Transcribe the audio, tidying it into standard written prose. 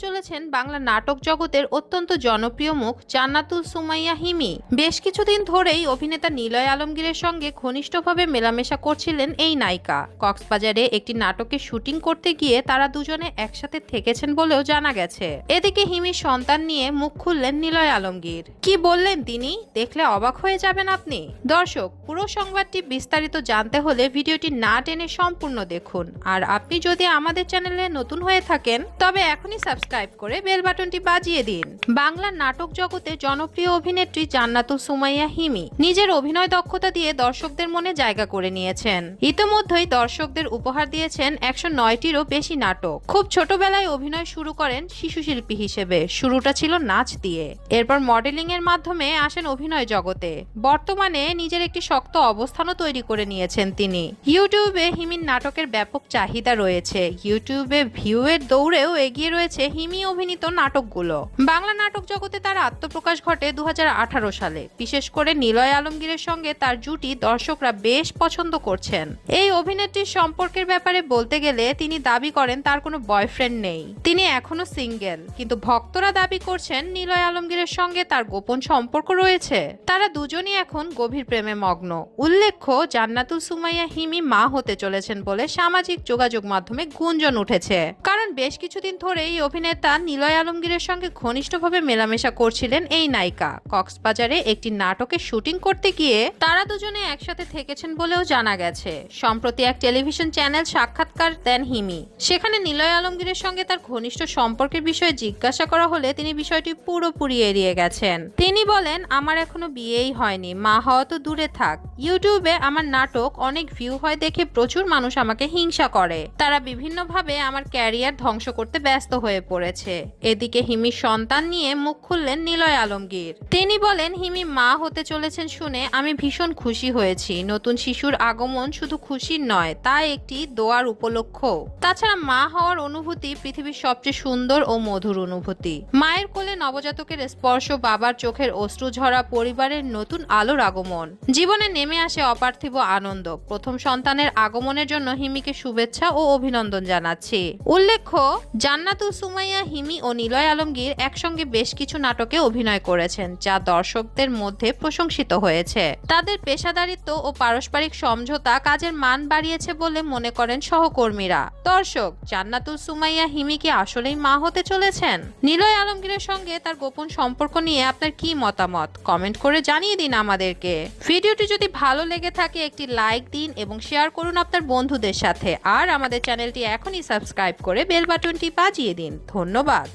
চলেছেন বাংলা নাটক জগতের অত্যন্ত জনপ্রিয় মুখ জান্নাতুল সুমাইয়া হিমি। বেশ কিছুদিন ধরেই অভিনেতা নিলয় আলমগীরের সঙ্গে ঘনিষ্ঠভাবে মেলামেশা করছিলেন এই নায়িকা। কক্সবাজারে একটি নাটকের শুটিং করতে গিয়ে তারা দুজনে একসাথে থেকেছেন বলেও জানা গেছে। এদিকে হিমির সন্তান নিয়ে মুখ খুললেন নিলয় আলমগীর। কি বললেন তিনি, দেখলে অবাক হয়ে যাবেন আপনি। দর্শক, পুরো সংবাদটি বিস্তারিত জানতে হলে ভিডিওটি না টেনে সম্পূর্ণ দেখুন। আর আপনি যদি আমাদের চ্যানেলে নতুন হয়ে থাকেন তবে এখনই সাবস্ক্রাইব করে বেল বাটনটি বাজিয়ে দিন। বাংলা নাটক জগতে জনপ্রিয় অভিনেত্রী জান্নাতুল সুমাইয়া হিমি নিজের অভিনয় দক্ষতা দিয়ে দর্শকদের মনে জায়গা করে নিয়েছেন। ইতিমধ্যেই দর্শকদের উপহার দিয়েছেন 109টিরও বেশি নাটক। খুব ছোটবেলায় অভিনয় শুরু করেন শিশু শিল্পী হিসেবে। শুরুটা ছিল নাচ দিয়ে, এরপর মডেলিং এর মাধ্যমে আসেন অভিনয় জগতে। বর্তমানে নিজের একটি শক্ত অবস্থানও তৈরি করে নিয়েছেন তিনি। ইউটিউবে হিমির নাটকের ব্যাপক চাহিদা রয়েছে। ইউটিউবে ভিউ এর দৌড়েও এগিয়ে রয়েছে হিমি অভিনীত নাটকগুলো। বাংলা নাটক জগতে তার আত্মপ্রকাশ ঘটে 2018 সালে। বিশেষ করে নিলয় আলমগীরের সঙ্গে তার জুটি দর্শকরা বেশ পছন্দ করছেন। এই অভিনেত্রীর সম্পর্কের ব্যাপারে বলতে গেলে তিনি দাবি করেন তার কোনো বয়ফ্রেন্ড নেই, তিনি এখনো সিঙ্গেল। কিন্তু ভক্তরা দাবি করছেন নিলয় আলমগীরের সঙ্গে তার গোপন সম্পর্ক রয়েছে। তারা দুজনই এখন গভীর প্রেমে মগ্ন। উল্লেখ্য, জান্নাতুল সুমাইয়া হিমি মা হতে চলেছেন বলে সামাজিক যোগাযোগ মাধ্যমে গুঞ্জন উঠেছে। কারণ বেশ কিছুদিন ধরেই অভিনেতা নিলয় আলমগীরের সঙ্গে ঘনিষ্ঠভাবে মেলামেশা করছিলেন এই নায়িকা। কক্সবাজারে একটি নাটকের শুটিং করতে গিয়ে তারা দুজনে একসাথে থেকেছেন বলেও জানা গেছে। সম্প্রতি এক টেলিভিশন চ্যানেল সাক্ষাৎকার দেন হিমি। সেখানে নিলয় আলমগীরের সঙ্গে তার ঘনিষ্ঠ সম্পর্কের বিষয়ে জিজ্ঞাসা করা হলে তিনি বিষয়টি পুরোপুরি এড়িয়ে গেছেন। তিনি বলেন, আমার এখনো বিয়েই হয়নি, মা হওয়া তো দূরে থাক। ইউটিউবে আমার নাটক অনেক ভিউ হয় দেখে প্রচুর মানুষ আমাকে হিংসা করে। তারা বিভিন্নভাবে আমার ক্যারিয়ার ধ্বংস করতে ব্যস্ত হয়ে পড়েছে। এদিকে হিমির সন্তান নিয়ে মুখ খুললেন নিলয় আলমগীর। তিনি বলেন, হিমি মা হতে চলেছেন শুনে আমি ভীষণ খুশি হয়েছি। নতুন শিশুর আগমন শুধু খুশির নয়, তা একটি দোয়ার উপলক্ষ। তাছাড়া মা হওয়ার অনুভূতি পৃথিবীর সবচেয়ে সুন্দর ও মধুর অনুভূতি। মায়ের কোলে নবজাতকের স্পর্শ, বাবার চোখের অশ্রু ঝরা, পরিবারের নতুন আলোর আগমন, জীবনে নেমে আসে অপার্থিব আনন্দ। প্রথম সন্তানের আগমনের জন্য হিমিকে শুভেচ্ছা ও অভিনন্দন জানাচ্ছি। উল্লেখ্য, জান্নাতুল সুমাইয়া হিমি ও নিলয় আলমগীর একসঙ্গে বেশ কিছু নাটকে অভিনয় করেছেন, যা দর্শকদের মধ্যে প্রশংসিত হয়েছে। তাদের পেশাদারিত্ব ও পারস্পরিক সমঝোতা কাজের মান বাড়িয়েছে বলে মনে করেন সহকর্মীরা। দর্শক, জান্নাতুল সুমাইয়া হিমি কি আসলেই মা হতে চলেছেন? নিলয় আলমগীরের সঙ্গে তার গোপন সম্পর্ক নিয়ে আপনার কি মতামত কমেন্ট করে জানিয়ে দিন আমাদেরকে। ভিডিওটি যদি ভালো লেগে থাকে একটি লাইক দিন এবং শেয়ার করুন আপনার বন্ধুদের সাথে। আর আমাদের চ্যানেলটি এখনই সাবস্ক্রাইব করে বেল বাটনটি বাজিয়ে দিন। ধন্যবাদ।